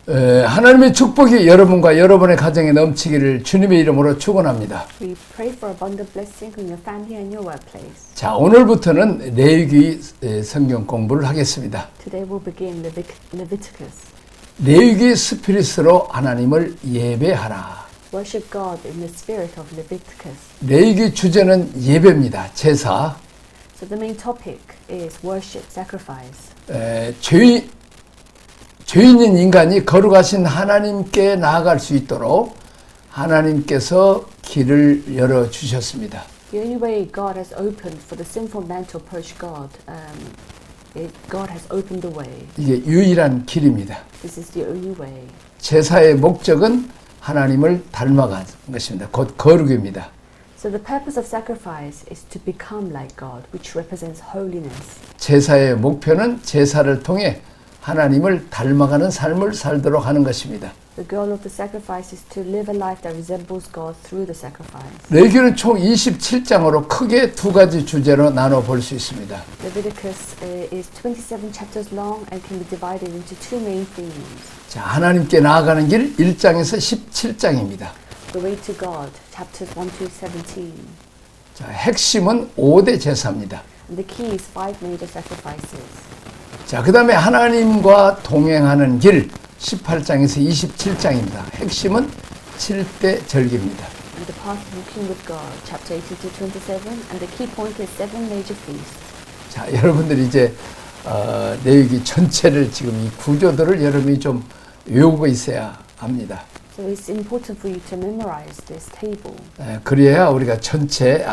하나님의 축복이 여러분과 여러분의 가정에 넘치기를 주님의 이름으로 축원합니다. We pray for abundant blessing in your family and your workplace. 자, 오늘부터는 레위기 성경 공부를 하겠습니다. Today we'll begin Leviticus. 레위기 스피릿으로 하나님을 예배하라. Worship God in the spirit of Leviticus. 레위기 주제는 예배입니다. 제사. So the main topic is worship, sacrifice. 죄인인 인간이 거룩하신 하나님께 나아갈 수 있도록 하나님께서 길을 열어 주셨습니다. The only way God has opened for the sinful man to approach God, God has opened the way. 이게 유일한 길입니다. This is the only way. 제사의 목적은 하나님을 닮아가는 것입니다. 곧 거룩입니다. So the purpose of sacrifice is to become like God, which represents holiness. 제사의 목표는 제사를 통해 하나님을 닮아가는 삶을 살도록 하는 것입니다. The goal of the sacrifice is to live a life that resembles God through the sacrifice. 레위기는 총 27장으로 크게 두 가지 주제로 나눠 볼 수 있습니다. Leviticus is 27 chapters long and can be divided into two main themes. 자, 하나님께 나아가는 길 1장에서 17장입니다. The way to God, chapters 1 to 17. 자, 핵심은 5대 제사입니다. And the key is 5 major sacrifices. 자, 그 다음에 하나님과 동행하는 길 18장에서 27장입니다. 핵심은 7대 절기입니다. And the path of walking with God, chapter 18 to 27, and the key point is 7 major feasts. 자, 여러분들이 이제 레위기 전체를 지금 이 구조들을 여러분이 좀 외우고 있어야 합니다. So it's important for you to memorize this table. 그래야 우리가 전체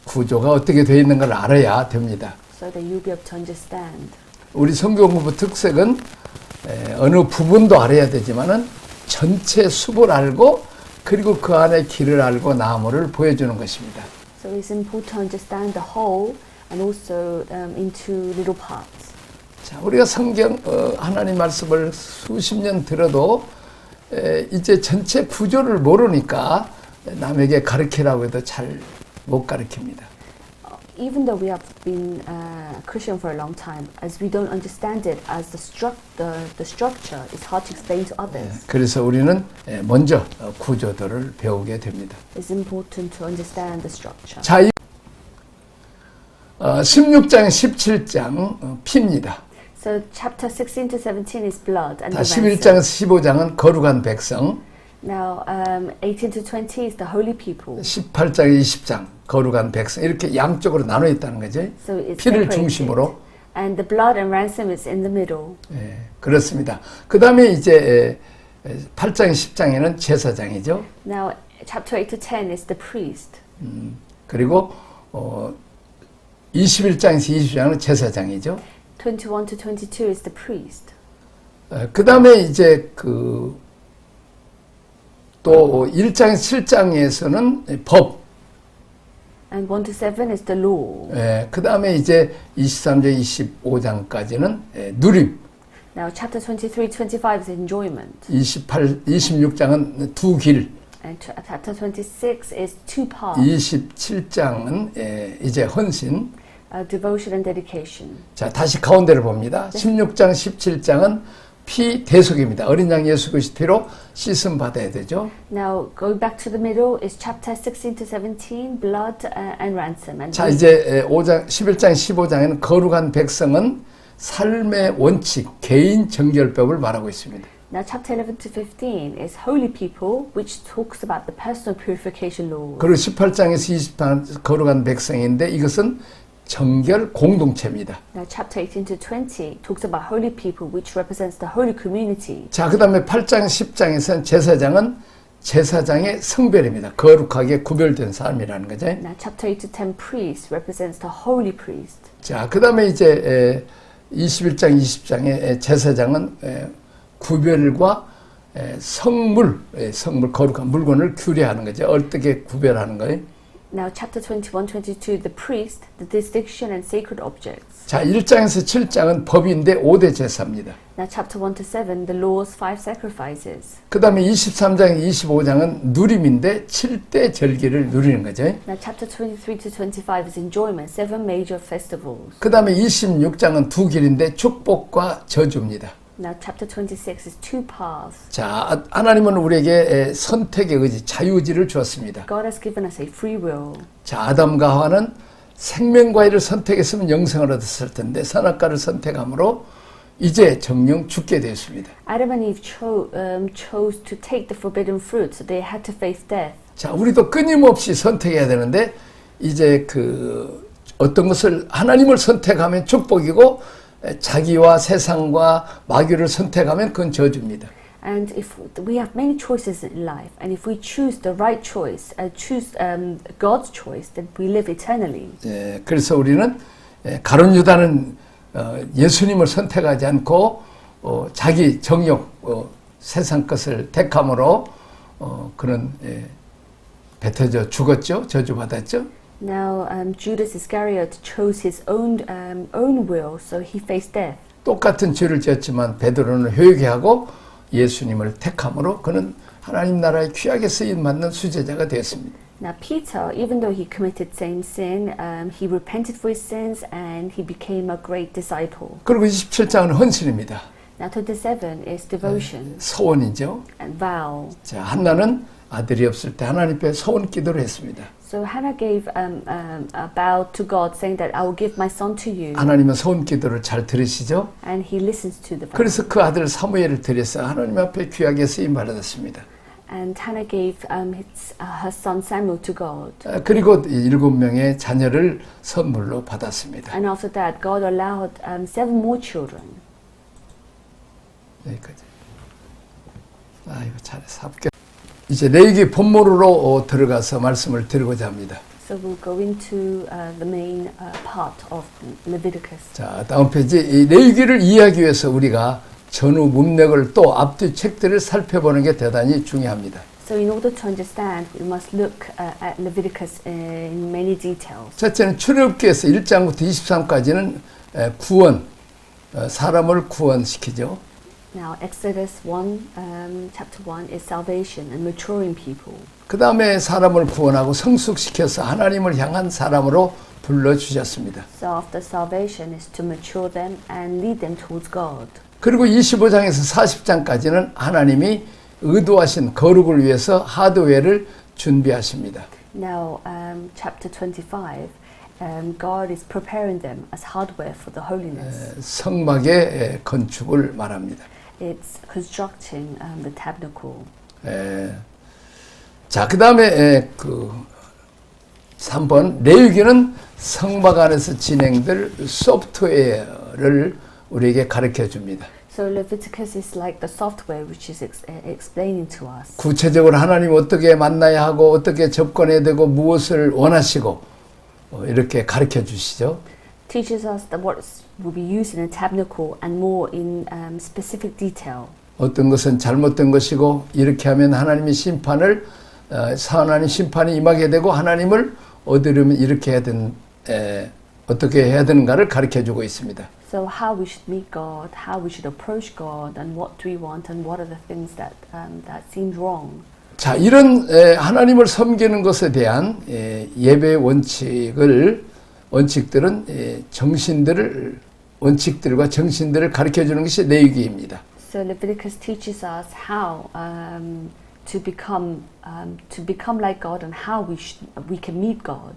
구조가 어떻게 되어 있는 걸 알아야 됩니다. So that you'll be able to understand. 우리 성경 공부 특색은 어느 부분도 알아야 되지만은 전체 숲을 알고 그리고 그 안에 길을 알고 나무를 보여주는 것입니다. So it's important to understand the whole and also into little parts. 자, 우리가 성경 하나님 말씀을 수십 년 들어도 이제 전체 구조를 모르니까 남에게 가르치라고 해도 잘 못 가르칩니다. Even though we have been Christian for a long time, as we don't understand it as the structure, it's hard to explain to others. 그래서 우리는 먼저 구조들을 배우게 됩니다. It's important to understand the structure. 자, 16장, 17장 피입니다. So chapter 16 to 17 is blood and the 11장에서 ransom. 15장은 거룩한 백성, Now 18 to 20 is the holy people. 18장, 20장 거룩한 백성 이렇게 양쪽으로 나눠 있다는 거죠. So it's 피를 separated. 중심으로. And the blood and ransom is in the middle. 그렇습니다. 그 다음에 이제 8장, 10장에는 제사장이죠. Now chapter 8 to 10 is the priest. 그리고 21장에서 20장은 제사장이죠. 21 to 22 is the priest. 그 다음에 이제 또 1장에서 7장에서는 법. And 1 to 7 is the law. 그 다음에 이제 23장, 25장까지는 누림. Now chapter 23, 25 is enjoyment. 26장은 두 길. And chapter 26 is two paths. 27장은 이제 헌신. Devotion and dedication. 자, 다시 가운데를 봅니다. 16장, 17장은 피 대속입니다. 어린 양 예수 그리스도 피로 씻음 받아야 되죠. Now going back to the middle is chapter 16 to 17, blood and ransom. And 자, 이제 11장, 15장에는 거룩한 백성은 삶의 원칙, 개인 정결법을 말하고 있습니다. Now chapter 11 to 15 is holy people, which talks about the personal purification law. 그리고 18장에서 20장 거룩한 백성인데 이것은 정결 공동체입니다. Now chapter 18 to 20 talks about holy people, which represents the holy community. 자, 그 다음에 8장, 10장에서는 제사장은 제사장의 성별입니다. 거룩하게 구별된 사람이라는 거죠. Now chapter 8 to 10 priest represents the holy priest. 자, 그 다음에 이제 21장, 20장의 제사장은 구별과 성물, 거룩한 물건을 규례하는 거죠. 어떻게 구별하는 거예요? Now chapter 21, 22, the priest, the distinction and sacred objects. 자, 1장에서 7장은 법인데 5대 제사입니다. Now chapter 1 to 7, the laws, 5 sacrifices. 그 다음에 23장, 25장은 누림인데 7대 절기를 누리는 거죠. Now chapter 23 to 25 is enjoyment, 7 major festivals. 그 다음에 26장은 두 길인데 축복과 저주입니다. Now, chapter 26 is two paths. 자, 하나님은 우리에게 선택의 의지, 자유의지를 주었습니다. God has given us a free will. 자, 아담과 하와는 생명과일을 선택했으면 영생을 얻었을 텐데 선악과를 선택함으로 이제 정령 죽게 되었습니다. Adam and Eve chose to take the forbidden fruit, so they had to face death. 자, 우리도 끊임없이 선택해야 되는데 이제 어떤 것을 하나님을 선택하면 축복이고 자기와 세상과 마귀를 선택하면 그건 저주입니다. And if we have many choices in life, and if we choose the right choice, choose God's choice, then we live eternally. 그래서 우리는 가룟 유다는 예수님을 선택하지 않고 자기 정욕, 세상 것을 택함으로 그는 뱉어져 죽었죠, 저주받았죠. Now Judas Iscariot chose his own will, so he faced death. 똑같은 죄를 지었지만 베드로는 회개하고 예수님을 택함으로 그는 하나님 나라의 귀하게 쓰임 받는 수제자가 되었습니다. Now Peter, even though he committed same sin, he repented for his sins and he became a great disciple. 그리고 27장은 헌신입니다. Now 27 is devotion 서원이죠. and vow. 자, 한나는 아들이 없을 때 하나님 앞에 서원 기도를 했습니다. So Hannah gave a vow to God, saying that I will give my son to you. 하나님은 서원 기도를 잘 들으시죠. And he listens to the vow. 그래서 그 아들 사무엘을 드려서 하나님 앞에 귀하게 쓰임 받았습니다. And Hannah gave her son Samuel to God. 그리고 7명의 자녀를 선물로 받았습니다. And after that, God allowed 7 more children. 여기까지. 아이고 잘해서 합격. 이제 레위기 본문으로 들어가서 말씀을 드리고자 합니다. So we'll go into the main part of Leviticus. 자, 다음 페이지. 이 레위기를 이해하기 위해서 우리가 전후 문맥을 또 앞뒤 책들을 살펴보는 게 대단히 중요합니다. So in order to understand, we must look at Leviticus in many details. 첫째는 출애굽기에서 1장부터 23까지는 구원, 사람을 구원시키죠. Now Exodus 1, chapter 1 is salvation and maturing people. 그 다음에 사람을 구원하고 성숙시켜서 하나님을 향한 사람으로 불러주셨습니다. So after salvation is to mature them and lead them towards God. 그리고 25장에서 40장까지는 하나님이 의도하신 거룩을 위해서 하드웨어를 준비하십니다. Now chapter 25, God is preparing them as hardware for the holiness. 성막의 건축을 말합니다. It's constructing the tabernacle. 자, 그 다음에 3번 레위기는 성막 안에서 진행될 소프트웨어를 우리에게 가르쳐 줍니다. So Leviticus is like the software which is explaining to us. 구체적으로 하나님 어떻게 만나야 하고 어떻게 접근해야 되고 무엇을 원하시고 이렇게 가르쳐 주시죠. Teaches us that what will be used in a tabernacle and more in specific detail. 어떤 것은 잘못된 것이고 이렇게 하면 하나님의 심판을 하나님 심판이 임하게 되고 하나님을 얻으려면 이렇게 해야 어떻게 해야 되는가를 가르쳐 주고 있습니다. So how we should meet God, how we should approach God, and what do we want, and what are the things that seem wrong. 자, 이런 하나님을 섬기는 것에 대한 예배 원칙들은 원칙들과 정신들을 가르쳐 주는 것이 레위기입니다. So Leviticus teaches us how to become like God and how we can meet God.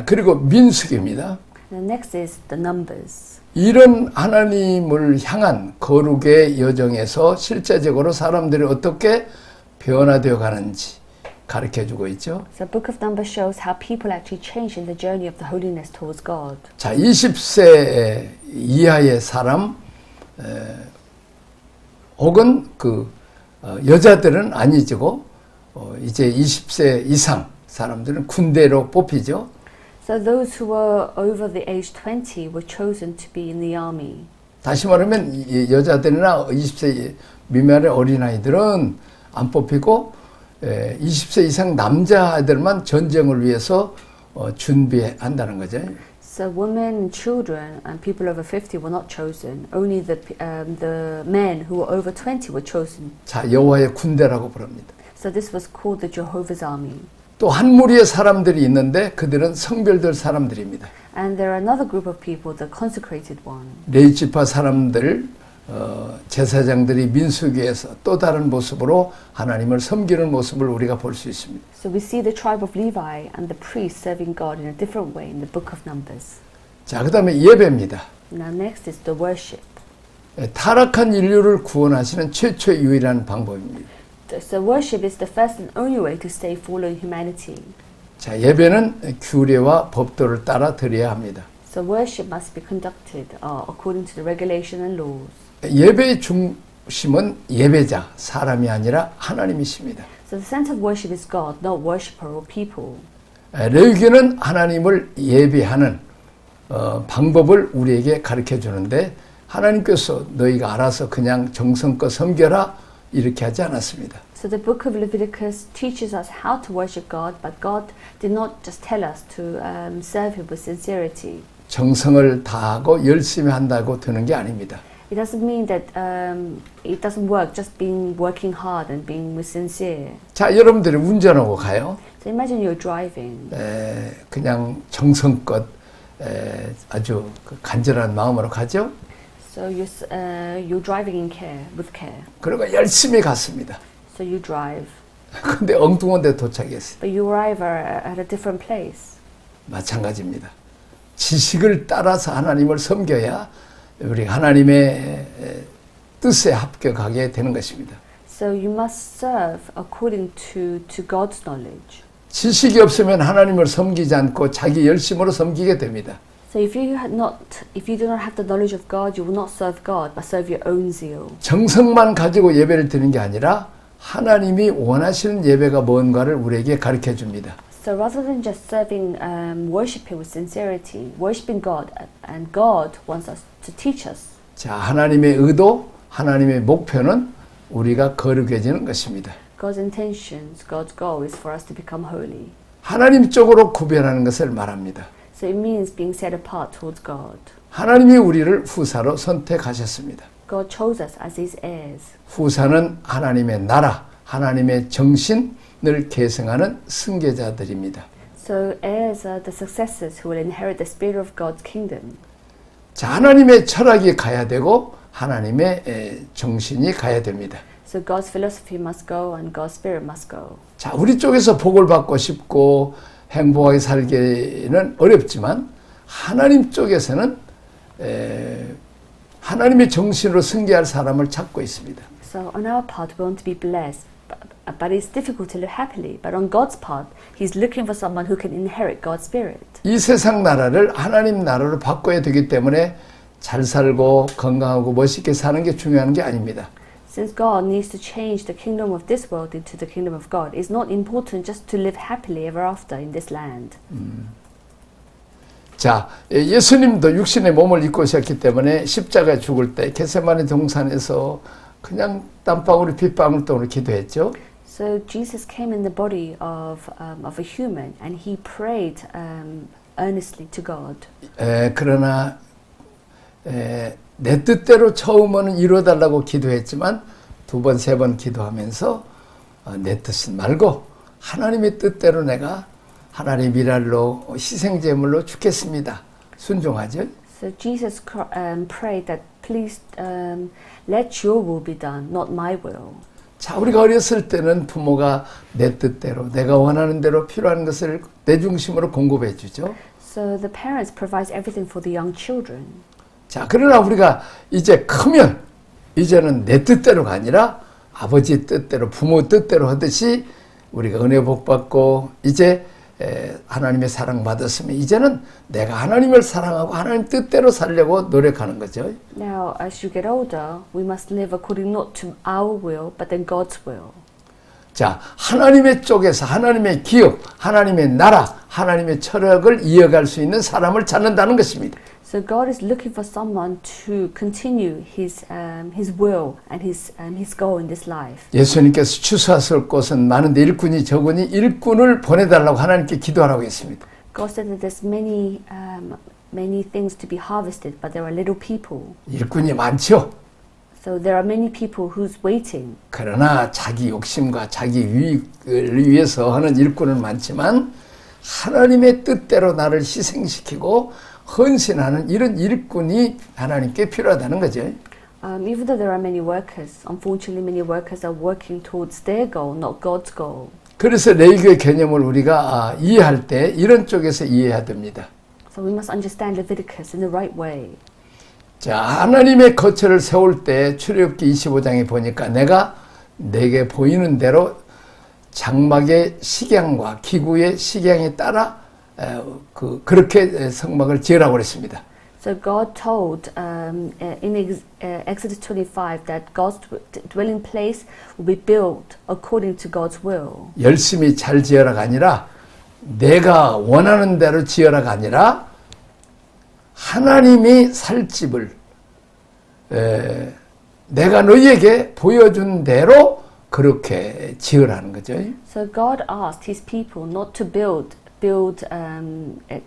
그리고 민수기입니다. And the next is the Numbers. 이런 하나님을 향한 거룩의 여정에서 실제적으로 사람들이 어떻게 변화되어 가는지 가르쳐 주고 있죠. So Book of Numbers shows how people actually change in the journey of the holiness towards God. 자, 20세 이하의 사람 혹은 여자들은 아니지고 이제 20세 이상 사람들은 군대로 뽑히죠. So those who were over the age 20 were chosen to be in the army. 다시 말하면 여자들이나 20세 미만의 어린아이들은 안 뽑히고 20세 이상 남자들만 전쟁을 위해서 준비한다는 거죠. So women and children and people over 50 were not chosen. Only the men who were over 20 were chosen. 자, 여호와의 군대라고 부릅니다. So this was called the Jehovah's Army. 또 한 무리의 사람들이 있는데 그들은 성별될 사람들입니다. And there are another group of people, the consecrated one. 레위 지파 사람들 제사장들이 민수기에서 또 다른 모습으로 하나님을 섬기는 모습을 우리가 볼 수 있습니다. So we see the tribe of Levi and the priests serving God in a different way in the book of Numbers. 자, 그다음에 예배입니다. Now next is the worship. 타락한 인류를 구원하시는 최초의 유일한 방법입니다. So worship is the first and only way to save fallen humanity. 자, 예배는 규례와 법도를 따라 드려야 합니다. So worship must be conducted according to the regulation and laws. 예배의 중심은 예배자, 사람이 아니라 하나님이십니다. So the center of worship is God, not worshipper or people. 레위기는 하나님을 예배하는 방법을 우리에게 가르쳐 주는데 하나님께서 너희가 알아서 그냥 정성껏 섬겨라 이렇게 하지 않았습니다. So the book of Leviticus teaches us how to worship God, but God did not just tell us to serve Him with sincerity. 정성을 다하고 열심히 한다고 되는 게 아닙니다. It doesn't mean that it doesn't work just being working hard and being sincere. 자, 여러분들이 운전하고 가요. So imagine you're driving. 그냥 정성껏 아주 간절한 마음으로 가죠. So you're driving in care, with care. 그리고 열심히 갔습니다. So you drive, 근데 엉뚱한 데 도착했어요. but you arrive at a different place. 마찬가지입니다. 지식을 따라서 하나님을 섬겨야 우리 하나님의 뜻에 합격하게 되는 것입니다. So you must serve according to God's knowledge. 지식이 없으면 하나님을 섬기지 않고 자기 열심으로 섬기게 됩니다. So if you do not have the knowledge of God, you will not serve God, but serve your own zeal. 정성만 가지고 예배를 드리는 게 아니라 하나님이 원하시는 예배가 뭔가를 우리에게 가르쳐 줍니다. So rather than just serving, worshiping with sincerity, worshiping God, and God wants us to teach us. 자, 하나님의 의도, 하나님의 목표는 우리가 거룩해지는 것입니다. God's intentions, God's goal is for us to become holy. 하나님 쪽으로 구별하는 것을 말합니다. So it means being set apart towards God. 하나님이 우리를 후사로 선택하셨습니다. God chose us as His heirs. 후사는 하나님의 나라, 하나님의 정신을 계승하는 승계자들입니다. So heirs are the successors who will inherit the spirit of God's kingdom. 자, 하나님의 철학이 가야 되고 하나님의 정신이 가야 됩니다. So God's philosophy must go and God's spirit must go. 자, 우리 쪽에서 복을 받고 싶고 행복하게 살기는 어렵지만 하나님 쪽에서는 하나님의 정신으로 승계할 사람을 찾고 있습니다. So on our part, we want to be blessed, but it's difficult to live happily. But on God's part, He's looking for someone who can inherit God's spirit. 이 세상 나라를 하나님 나라로 바꿔야 되기 때문에 잘 살고 건강하고 멋있게 사는 게 중요한 게 아닙니다. Since God needs to change the kingdom of this world into the kingdom of God, it's not important just to live happily ever after in this land. 자, 예수님도 육신의 몸을 입고 오셨기 때문에 십자가에 죽을 때 겟세마네 동산에서 그냥 땀방울이 빗방울동으로 기도했죠. So Jesus came in the body of a human, and He prayed earnestly to God. 그러나 내 뜻대로 처음에는 이루어달라고 기도했지만 두 번, 세 번 기도하면서 내 뜻은 말고 하나님의 뜻대로 내가 하나님 일할로 희생제물로 죽겠습니다. 순종하죠. So Jesus prayed that please let your will be done, not my will. 자, 우리가 어렸을 때는 부모가 내 뜻대로 내가 원하는 대로 필요한 것을 내 중심으로 공급해 주죠. So the parents provide everything for the young children. 자, 그러나 우리가 이제 크면 이제는 내 뜻대로가 아니라 아버지 뜻대로 부모 뜻대로 하듯이 우리가 은혜 복 받고 이제 하나님의 사랑 받았으면 이제는 내가 하나님을 사랑하고 하나님 뜻대로 살려고 노력하는 거죠. Now, as you get older, we must live according not to our will, but then God's will. 자, 하나님의 쪽에서 하나님의 기업, 하나님의 나라, 하나님의 철학을 이어갈 수 있는 사람을 찾는다는 것입니다. So God is looking for someone to continue His will and His goal in this life. 예수님께서 추수하실 곳은 많은데 일꾼이 적으니 일꾼을 보내달라고 하나님께 기도하라고 했습니다. God said that there's many things to be harvested, but there are little people. 일꾼이 많죠. So there are many people who's waiting. 그러나 자기 욕심과 자기 유익을 위해서 하는 일꾼은 많지만 하나님의 뜻대로 나를 희생시키고 헌신하는 이런 일꾼이 하나님께 필요하다는 거죠. Even though there are many workers, unfortunately many workers are working towards their goal, not God's goal. 그래서 레위기의 개념을 우리가 이해할 때 이런 쪽에서 이해해야 됩니다. So we must understand Leviticus in the right way. 자, 하나님의 거처를 세울 때 출애굽기 25장에 보니까 내가 내게 보이는 대로 장막의 식양과 기구의 식양에 따라 그렇게 성막을 지으라고 그랬습니다. So God told in Exodus 25 that God's dwelling place will be built according to God's will. 열심히 잘 지어라가 아니라 내가 원하는 대로 지어라가 아니라 하나님이 살 집을 내가 너희에게 보여준 대로 그렇게 지으라는 거죠. So God asked His people not to build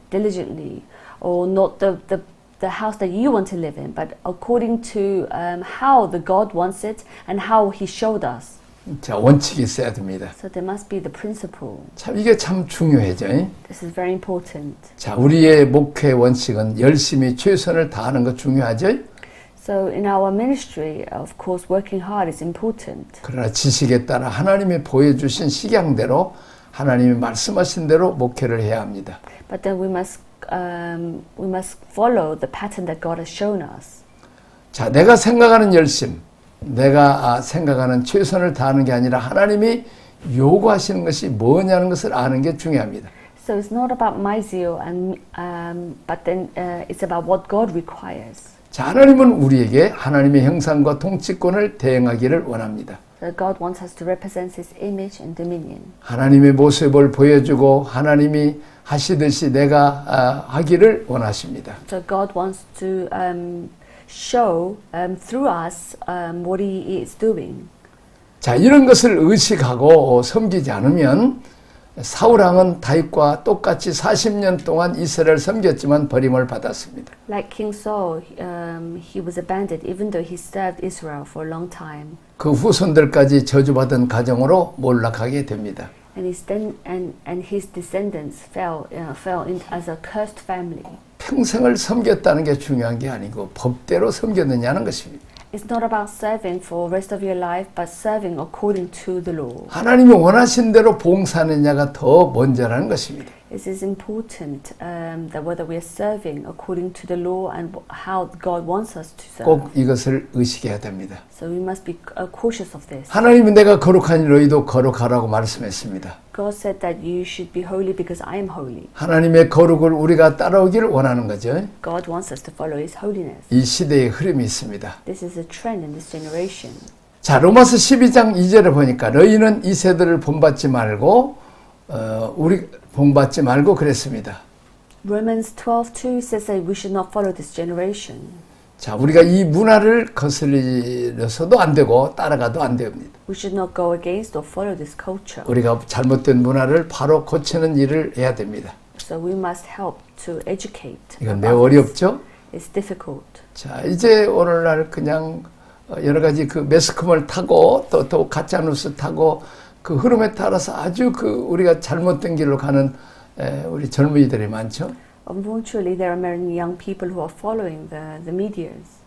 diligently, or not the house that you want to live in, but according to how the God wants it and how He showed us. 자, 원칙이 있어야 됩니다. So there must be the principle. 참 이게 참 중요해죠. This is very important. 자, 우리의 목회 원칙은 열심히 최선을 다하는 것 중요하죠. So in our ministry, of course, working hard is important. 그러나 지식에 따라 하나님이 보여주신 식양대로 하나님이 말씀하신 대로 목회를 해야 합니다. But then we must follow the pattern that God has shown us. 자, 내가 생각하는 열심, 내가 생각하는 최선을 다하는 게 아니라 하나님이 요구하시는 것이 뭐냐는 것을 아는 게 중요합니다. So it's not about my zeal, but then it's about what God requires. 자, 하나님은 우리에게 하나님의 형상과 통치권을 대행하기를 원합니다. So God wants us to represent His image and dominion. 하나님의 모습을 보여주고 하나님이 하시듯이 내가 하기를 원하십니다. So God wants to show through us what He is doing. 자, 이런 것을 의식하고 섬기지 않으면 사울왕은 다윗과 똑같이 40년 동안 이스라엘을 섬겼지만 버림을 받았습니다. Like King Saul, he was abandoned even though he served Israel for a long time. 그 후손들까지 저주받은 가정으로 몰락하게 됩니다. And his descendants fell in as a cursed family. 평생을 섬겼다는 게 중요한 게 아니고 법대로 섬겼느냐는 것입니다. It's not about serving for the rest of your life, but serving according to the law. 하나님이 원하신 대로 봉사하느냐가 더 먼저라는 것입니다. It is important that whether we are serving according to the law and how God wants us to serve. 꼭 이것을 의식해야 됩니다. So we must be cautious of this. 하나님은 내가 거룩하니 너희도 거룩하라고 말씀했습니다. God said that you should be holy because I am holy. 하나님의 거룩을 우리가 따라오기를 원하는 거죠. God wants us to follow His holiness. 이 시대의 흐름이 있습니다. This is a trend in this generation. 자, 로마서 12장 2절에 보니까 너희는 이 세대를 본받지 말고 우리 본받지 말고 그랬습니다. Romans 12:2 says that we should not follow this generation. 자, 우리가 이 문화를 거슬려서도 안 되고 따라가도 안 됩니다. We should not go against or follow this culture. 우리가 잘못된 문화를 바로 고치는 일을 해야 됩니다. So we must help to educate. 이건 매우 어렵죠? It's difficult. 자, 이제 오늘날 그냥 여러 가지 그 매스컴을 타고 또 가짜 뉴스 타고 그 흐름에 따라서 아주 우리가 잘못된 길로 가는 우리 젊은이들이 많죠. Unfortunately, there are many young people who are following the medias.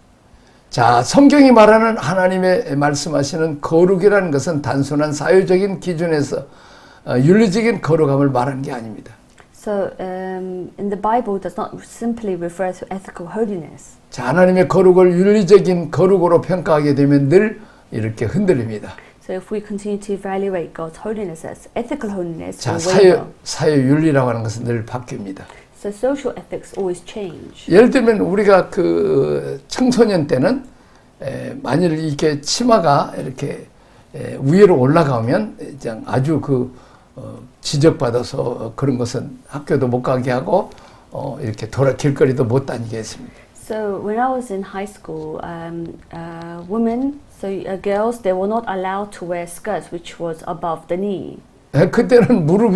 자, 성경이 말하는 하나님의 말씀하시는 거룩이라는 것은 단순한 사회적인 기준에서 윤리적인 거룩함을 말하는 게 아닙니다. So, in the Bible does not simply refer to ethical holiness. 자, 하나님의 거룩을 윤리적인 거룩으로 평가하게 되면 늘 이렇게 흔들립니다. So if we continue to evaluate God's holiness as ethical holiness, 자, we'll waver. 사회 윤리라고 하는 것은 늘 바뀝니다. So social ethics always change. 예를 들면 우리가 그 청소년 때는 만일 이렇게 치마가 이렇게 위로 올라가면 아주 지적받아서 그런 것은 학교도 못 가게 하고 이렇게 길거리도 못 다니게 했습니다. So when I was in high school, women, girls, they were not allowed to wear skirts which was above the knee. 그때는 무릎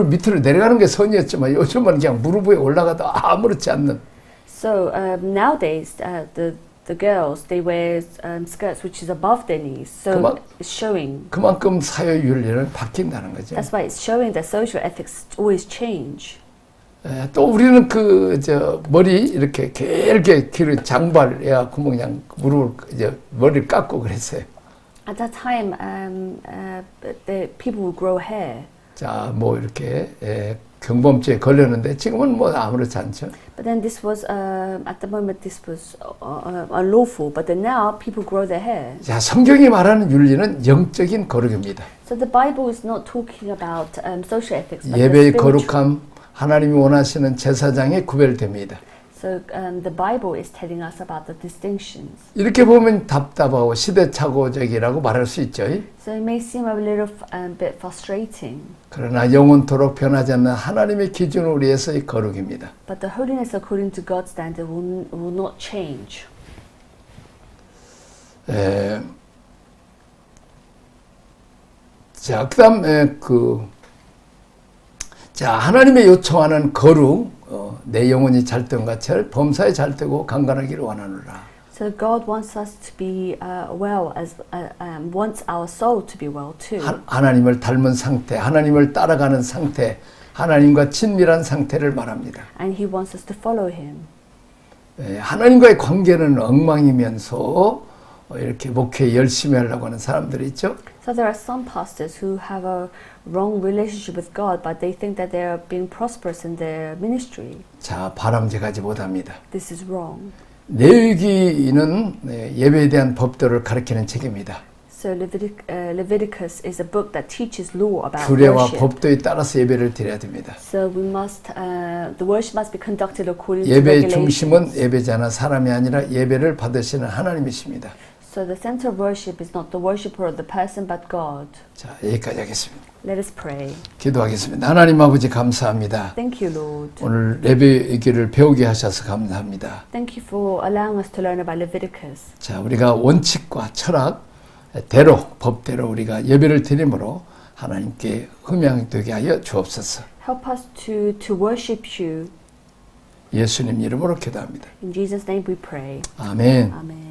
밑으로 내려가는 게 선이었지만 요즘은 그냥 무릎 위에 올라가도 아무렇지 않는. So nowadays, the girls they wear skirts which is above their knees, so it's showing. 그만큼 사회 윤리는 바뀐다는 거죠. That's why it's showing that social ethics always change. 또 우리는 머리 이렇게 길게 기른 장발 해갖고 그냥 머리를 깎고 그랬어요. At that time, the people would grow hair. 자, 이렇게 경범죄에 걸렸는데 지금은 아무렇지 않죠. But then this was, at the moment, this was unlawful. But then now people grow their hair. 자, 성경이 말하는 윤리는 영적인 거룩입니다. So the Bible is not talking about social ethics, but 예배의 the spiritual. 거룩함, 하나님이 원하시는 제사장에 구별됩니다. So the Bible is telling us about the distinctions. 이렇게 보면 답답하고 시대착오적이라고 말할 수 있죠. So it may seem a little bit frustrating. 그러나 영원토록 변하지 않는 하나님의 기준으로 위해서의 거룩입니다. But the holiness according to God's standard will not change. 자, 그다음 자, 하나님의 요청하는 거룩, 내 영혼이 잘 되는 같이 범사에 잘 되고 강건하기를 원하노라. So God wants us to be well, as wants our soul to be well too. 하나님을 닮은 상태, 하나님을 따라가는 상태, 하나님과 친밀한 상태를 말합니다. And He wants us to follow Him. 하나님과의 관계는 엉망이면서 이렇게 목회 열심히 하려고 하는 사람들이 있죠. So there are some pastors who have a wrong relationship with God, but they think that they are being prosperous in their ministry. 자, 바람직하지 못합니다. This is wrong. 레위기는 예배에 대한 법도를 가르치는 책입니다. So Leviticus is a book that teaches law about 규례와 worship. 법도에 따라서 예배를 드려야 됩니다. So we must, the worship must be conducted according to 예배의 regulations. 중심은 예배자나 사람이 아니라 예배를 받으시는 하나님이십니다. So the center of worship is not the worshipper or the person, but God. 자, 여기까지 하겠습니다. Let us pray. 기도하겠습니다. 하나님 아버지 감사합니다. Thank you, Lord. 오늘 레위기를 배우게 하셔서 감사합니다. Thank you for allowing us to learn about Leviticus. 자, 우리가 원칙과 철학대로 법대로 우리가 예배를 드림으로 하나님께 흠양되게 하여 주옵소서. Help us to worship you. 예수님 이름으로 기도합니다. In Jesus' name we pray. 아멘. Amen.